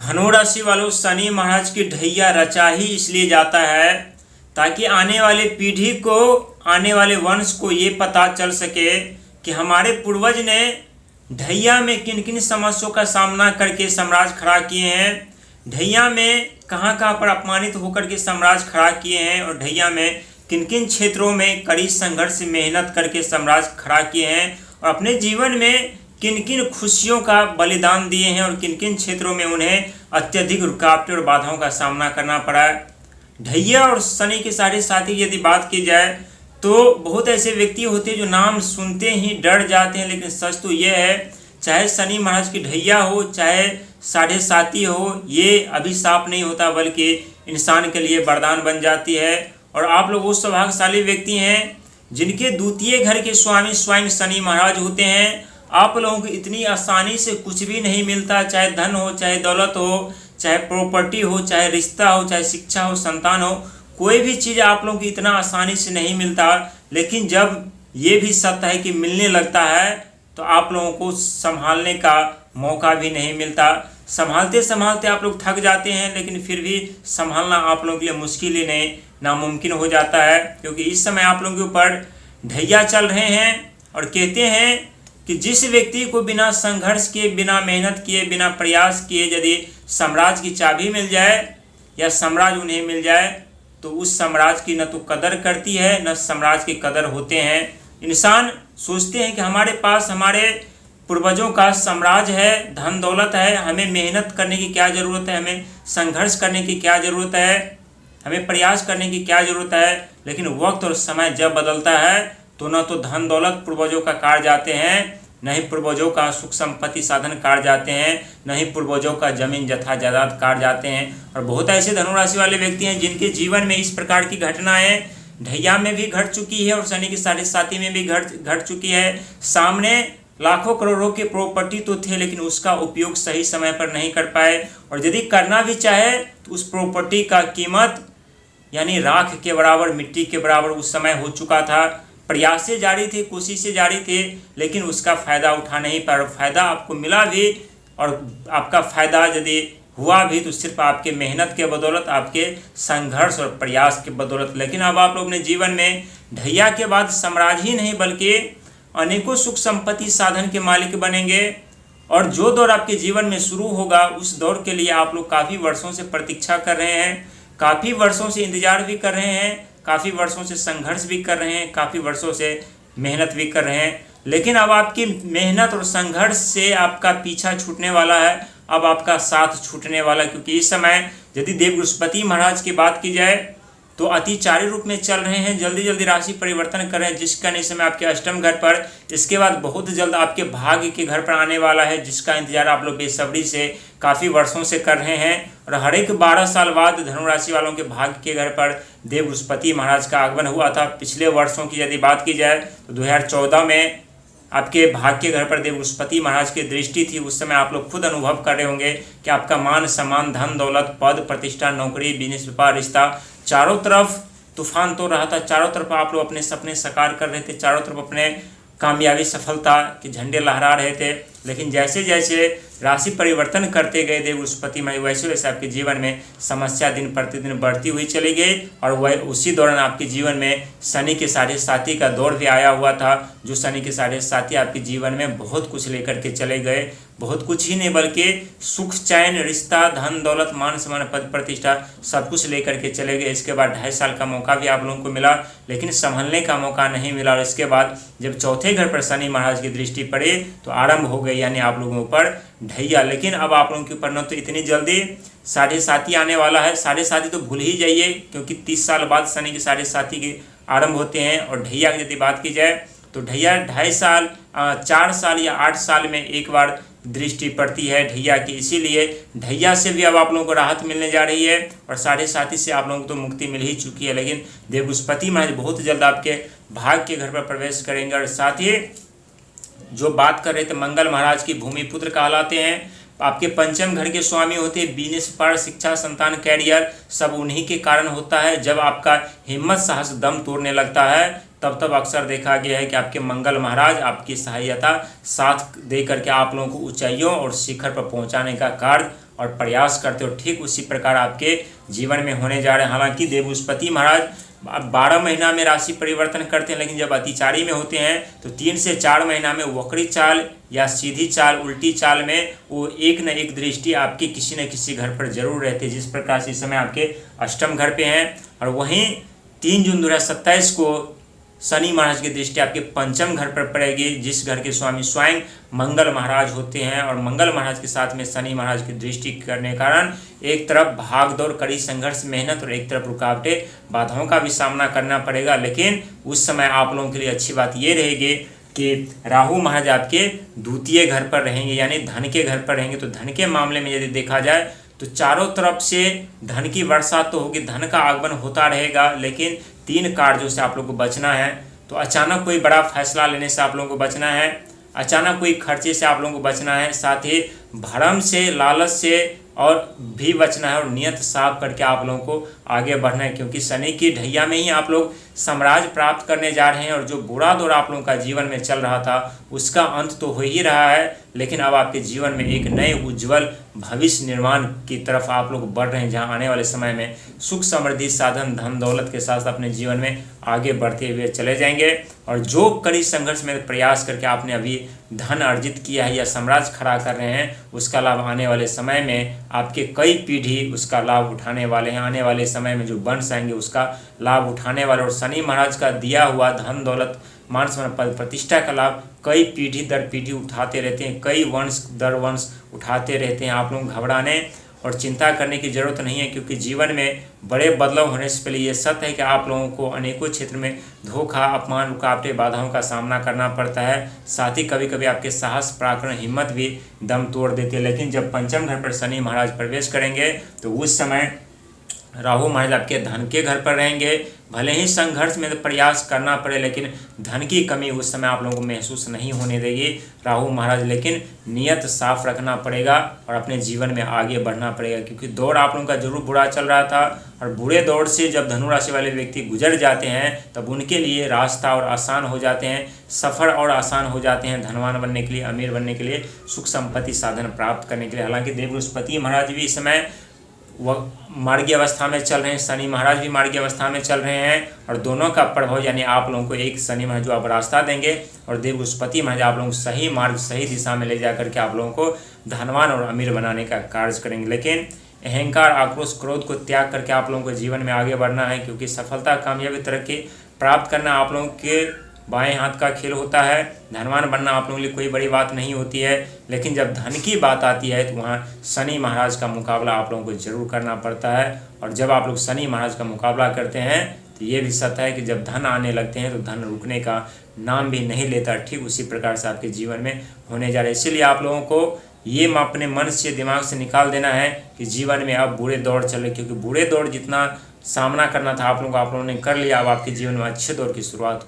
धनु राशि वालों, शनि महाराज की ढैया रचा ही इसलिए जाता है ताकि आने वाले पीढ़ी को, आने वाले वंश को ये पता चल सके कि हमारे पूर्वज ने ढैया में किन किन समस्याओं का सामना करके साम्राज्य खड़ा किए हैं, ढैया में कहाँ कहाँ पर अपमानित होकर के साम्राज्य खड़ा किए हैं, और ढैया में किन किन क्षेत्रों में कड़ी संघर्ष मेहनत करके साम्राज्य खड़ा किए हैं, और अपने जीवन में किन किन खुशियों का बलिदान दिए हैं, और किन किन क्षेत्रों में उन्हें अत्यधिक रुकावटें और बाधाओं का सामना करना पड़ा है। ढैया और शनि के साढ़े साथी की यदि बात की जाए तो बहुत ऐसे व्यक्ति होते हैं जो नाम सुनते ही डर जाते हैं, लेकिन सच तो ये है, चाहे शनि महाराज की ढैया हो चाहे साढ़े साथी हो, ये अभिशाप नहीं होता बल्कि इंसान के लिए वरदान बन जाती है। और आप लोग उस सौभाग्यशाली व्यक्ति हैं जिनके द्वितीय घर के स्वामी स्वयं शनि महाराज होते हैं। आप लोगों को इतनी आसानी से कुछ भी नहीं मिलता, चाहे धन हो, चाहे दौलत हो, चाहे प्रॉपर्टी हो, चाहे रिश्ता हो, चाहे शिक्षा हो, संतान हो, कोई भी चीज़ आप लोगों को इतना आसानी से नहीं मिलता। लेकिन जब ये भी सत्य है कि मिलने लगता है तो आप लोगों को संभालने का मौका भी नहीं मिलता। संभालते संभालते आप लोग थक जाते हैं, लेकिन फिर भी संभालना आप लोगों के लिए मुश्किल ही नहीं, नामुमकिन हो जाता है, क्योंकि इस समय आप लोगों के ऊपर ढैया चल रहे हैं। और कहते हैं कि जिस व्यक्ति को बिना संघर्ष किए, बिना मेहनत किए, बिना प्रयास किए यदि साम्राज्य की चाबी मिल जाए या साम्राज्य उन्हें मिल जाए तो उस साम्राज्य की न तो कदर करती है न साम्राज्य की कदर होते हैं। इंसान सोचते हैं कि हमारे पास हमारे पूर्वजों का साम्राज्य है, धन दौलत है, हमें मेहनत करने की क्या ज़रूरत है, हमें संघर्ष करने की क्या ज़रूरत है, हमें प्रयास करने की क्या ज़रूरत है। लेकिन वक्त और समय जब बदलता है तो न तो धन दौलत पूर्वजों का काट जाते हैं, न ही पूर्वजों का सुख संपत्ति साधन काट जाते हैं, न ही पूर्वजों का जमीन जथा जायदाद काट जाते हैं। और बहुत ऐसे धनुराशि वाले व्यक्ति हैं जिनके जीवन में इस प्रकार की घटनाएं ढैया में भी घट चुकी है और शनि की साढ़े साथी में भी घट चुकी है। सामने लाखों करोड़ों के प्रॉपर्टी तो थे, लेकिन उसका उपयोग सही समय पर नहीं कर पाए, और यदि करना भी चाहे तो उस प्रॉपर्टी का कीमत यानी राख के बराबर, मिट्टी के बराबर उस समय हो चुका था। प्रयासें जारी थे, कोशिशें जारी थे, लेकिन उसका फ़ायदा उठा नहीं पाए। फ़ायदा आपको मिला भी, और आपका फ़ायदा यदि हुआ भी तो सिर्फ आपके मेहनत के बदौलत, आपके संघर्ष और प्रयास के बदौलत। लेकिन अब आप लोग अपने जीवन में ढैया के बाद साम्राज्य ही नहीं बल्कि अनेकों सुख संपत्ति साधन के मालिक बनेंगे। और जो दौर आपके जीवन में शुरू होगा उस दौर के लिए आप लोग काफ़ी वर्षों से प्रतीक्षा कर रहे हैं, काफ़ी वर्षों से इंतजार भी कर रहे हैं, काफ़ी वर्षों से संघर्ष भी कर रहे हैं, काफ़ी वर्षों से मेहनत भी कर रहे हैं। लेकिन अब आपकी मेहनत और संघर्ष से आपका पीछा छूटने वाला है, अब आपका साथ छूटने वाला है। क्योंकि इस समय यदि देव बृहस्पति महाराज की बात की जाए तो अतिचारी रूप में चल रहे हैं, जल्दी जल्दी राशि परिवर्तन कर रहे हैं, जिसका इस समय आपके अष्टम घर पर, इसके बाद बहुत जल्द आपके भाग्य के घर पर आने वाला है, जिसका इंतजार आप लोग बेसब्री से काफ़ी वर्षों से कर रहे हैं। और हर एक 12 साल बाद धनु राशि वालों के भाग्य के घर पर देव बृहस्पति महाराज का आगमन हुआ था। पिछले वर्षों की यदि बात की जाए तो 2014 में आपके भाग्य के घर पर देव बृहस्पति महाराज की दृष्टि थी। उस समय आप लोग खुद अनुभव कर रहे होंगे कि आपका मान सम्मान, धन दौलत, पद प्रतिष्ठा, नौकरी, बिजनेस, व्यापार, रिश्ता, चारों तरफ तूफान तो रहा था, चारों तरफ आप लोग अपने सपने साकार कर रहे थे, चारों तरफ अपने कामयाबी सफलता के झंडे लहरा रहे थे। लेकिन जैसे जैसे राशि परिवर्तन करते गए देव बृहस्पति महाराज, वैसे वैसे आपके जीवन में समस्या दिन प्रतिदिन बढ़ती हुई चली गई। और वह उसी दौरान आपके जीवन में शनि के साढ़े साथी का दौर भी आया हुआ था, जो शनि के साढ़े साथी आपके जीवन में बहुत कुछ लेकर के चले गए। बहुत कुछ ही नहीं बल्कि सुख, चैन, रिश्ता, धन दौलत, मान सम्मान, पद प्रतिष्ठा सब कुछ लेकर के चले गए। इसके बाद 2.5 साल का मौका भी आप लोगों को मिला, लेकिन संभलने का मौका नहीं मिला। और इसके बाद जब चौथे घर पर शनि महाराज की दृष्टि पड़ी तो आरंभ हो गई यानी आप लोगों के ऊपर ढैया। लेकिन अब आप लोगों के ऊपर न तो इतनी जल्दी साढ़े साथी आने वाला है, साढ़े साथी तो भूल ही जाइए, क्योंकि 30 साल बाद शनि के साढ़े साथी के आरंभ होते हैं। और ढैया की यदि बात की जाए तो ढैया 2.5 साल, 4 साल या 8 साल में एक बार दृष्टि पड़ती है ढैया की। इसीलिए ढैया से भी अब आप लोगों को राहत मिलने जा रही है, और साढ़े साथी से आप लोगों को तो मुक्ति मिल ही चुकी है। लेकिन देव बृहस्पति महाराज बहुत जल्द आपके भाग्य के घर पर प्रवेश करेंगे। और साथ ही जो बात कर रहे थे मंगल महाराज की, भूमि पुत्र कहलाते हैं, आपके पंचम घर के स्वामी होते हैं। बिजनेस, व्यापार, शिक्षा, संतान, कैरियर सब उन्हीं के कारण होता है। जब आपका हिम्मत, साहस, दम तोड़ने लगता है तब अक्सर देखा गया है कि आपके मंगल महाराज आपकी सहायता साथ दे करके आप लोगों को ऊंचाइयों और शिखर पर पहुंचाने का कार्य और प्रयास करते हो, ठीक उसी प्रकार आपके जीवन में होने जा रहे हैं। हालांकि देवउस्पति महाराज 12 महीना में राशि परिवर्तन करते हैं, लेकिन जब अतिचारी में होते हैं तो 3 से 4 महीना में वक्री चाल या सीधी चाल, उल्टी चाल में वो एक न एक दृष्टि आपकी किसी न किसी घर पर जरूर रहती है। जिस प्रकार से इस समय आपके अष्टम घर पे हैं, और वहीं 3 जून 2027 को शनि महाराज की दृष्टि आपके पंचम घर पर पड़ेगी, जिस घर के स्वामी स्वयं मंगल महाराज होते हैं। और मंगल महाराज के साथ में शनि महाराज की दृष्टि करने के कारण एक तरफ भाग दौड़, कड़ी संघर्ष, मेहनत, और एक तरफ रुकावटें, बाधाओं का भी सामना करना पड़ेगा। लेकिन उस समय आप लोगों के लिए अच्छी बात ये रहेगी कि राहु महाराज आपके द्वितीय घर पर रहेंगे, यानी धन के घर पर रहेंगे। तो धन के मामले में यदि देखा जाए तो चारों तरफ से धन की वर्षा तो होगी, धन का आगमन होता रहेगा, लेकिन 3 कार्यों से आप लोगों को बचना है। तो अचानक कोई बड़ा फैसला लेने से आप लोगों को बचना है, अचानक कोई खर्चे से आप लोगों को बचना है, साथ ही भरम से, लालच से और भी बचना है, और नियत साफ करके आप लोगों को आगे बढ़ना है। क्योंकि शनि की ढैया में ही आप लोग साम्राज्य प्राप्त करने जा रहे हैं, और जो बुरा दौर आप लोगों का जीवन में चल रहा था उसका अंत तो हो ही रहा है, लेकिन अब आपके जीवन में एक नए उज्जवल भविष्य निर्माण की तरफ आप लोग बढ़ रहे हैं, जहां आने वाले समय में सुख समृद्धि, साधन, धन दौलत के साथ अपने जीवन में आगे बढ़ते हुए चले जाएंगे। और जो कड़ी संघर्ष में प्रयास करके आपने अभी धन अर्जित किया है या साम्राज्य खड़ा कर रहे हैं, उसका लाभ आने वाले समय में आपके कई पीढ़ी उसका लाभ उठाने वाले हैं। आने वाले समय में जो वंश आएंगे उसका लाभ उठाने वाले, और शनि महाराज का दिया हुआ धन दौलत, मान सम्मान, पद प्रतिष्ठा का लाभ कई पीढ़ी दर पीढ़ी उठाते रहते हैं, कई वंश दर वंश उठाते रहते हैं। आप लोग घबराने और चिंता करने की जरूरत नहीं है, क्योंकि जीवन में बड़े बदलाव होने से पहले ये सत्य है कि आप लोगों को अनेकों क्षेत्र में धोखा, अपमान, रुकावटें, बाधाओं का सामना करना पड़ता है। साथ ही कभी कभी आपके साहस, पराक्रम, हिम्मत भी दम तोड़ देती है। लेकिन जब पंचम घर पर शनि महाराज प्रवेश करेंगे तो उस समय राहु महाराज आपके धन के घर पर रहेंगे। भले ही संघर्ष में प्रयास करना पड़े, लेकिन धन की कमी उस समय आप लोगों को महसूस नहीं होने देगी राहु महाराज। लेकिन नियत साफ रखना पड़ेगा और अपने जीवन में आगे बढ़ना पड़ेगा, क्योंकि दौर आप लोगों का जरूर बुरा चल रहा था, और बुरे दौर से जब धनु राशि वाले व्यक्ति गुजर जाते हैं तब उनके लिए रास्ता और आसान हो जाते हैं, सफ़र और आसान हो जाते हैं, धनवान बनने के लिए, अमीर बनने के लिए, सुख संपत्ति साधन प्राप्त करने के लिए। हालांकि देवबृहस्पति महाराज भी इस समय वह मार्गीय अवस्था में चल रहे हैं, शनि महाराज भी मार्गीय अवस्था में चल रहे हैं, और दोनों का प्रभाव, यानी आप लोगों को एक शनि महाराज जो आप रास्ता देंगे, और देवबृहस्पति महाराज आप लोगों को सही मार्ग, सही दिशा में ले जा करके आप लोगों को धनवान और अमीर बनाने का कार्य करेंगे। लेकिन अहंकार, आक्रोश, क्रोध को त्याग करके आप लोगों को जीवन में आगे बढ़ना है, क्योंकि सफलता, कामयाबी, तरक्की प्राप्त करना आप लोगों के बाएं हाथ का खेल होता है। धनवान बनना आप लोगों के लिए कोई बड़ी बात नहीं होती है, लेकिन जब धन की बात आती है तो वहाँ शनि महाराज का मुकाबला आप लोगों को जरूर करना पड़ता है। और जब आप लोग शनि महाराज का मुकाबला करते हैं तो ये भी सत्य है कि जब धन आने लगते हैं तो धन रुकने का नाम भी नहीं लेता। ठीक उसी प्रकार से आपके जीवन में होने जा रहा है। इसीलिए आप लोगों को ये अपने मन से, दिमाग से निकाल देना है कि जीवन में अब बुरे दौर चले, क्योंकि बुरे दौर जितना सामना करना था आप लोगों ने कर लिया। अब आपके जीवन में अच्छे दौर की शुरुआत